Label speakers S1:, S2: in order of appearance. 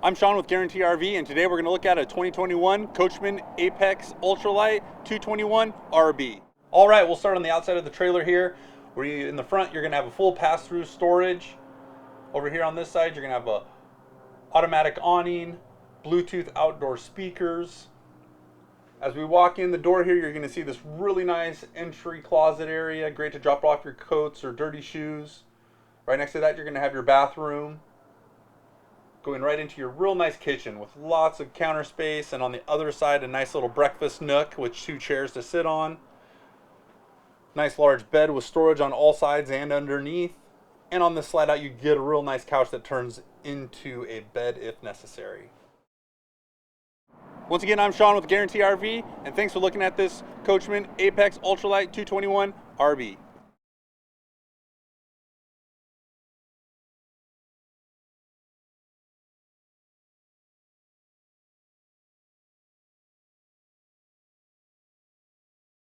S1: I'm Sean with Guarantee RV, and today we're going to look at a 2021 Coachmen Apex Ultra Lite 221 RB. All right, we'll start on the outside of the trailer here. Where in the front, you're going to have a full pass-through storage. Over here on this side, you're going to have a automatic awning, Bluetooth outdoor speakers. As we walk in the door here, you're going to see this really nice entry closet area. Great to drop off your coats or dirty shoes. Right next to that, you're going to have your bathroom. Going right into your real nice kitchen with lots of counter space, and on the other side a nice little breakfast nook with 2 chairs to sit on. Nice large bed with storage on all sides and underneath. And on this slide out you get a real nice couch that turns into a bed if necessary. Once again, I'm Sean with Guarantee RV, and thanks for looking at this Coachmen Apex Ultra Lite 221 RB.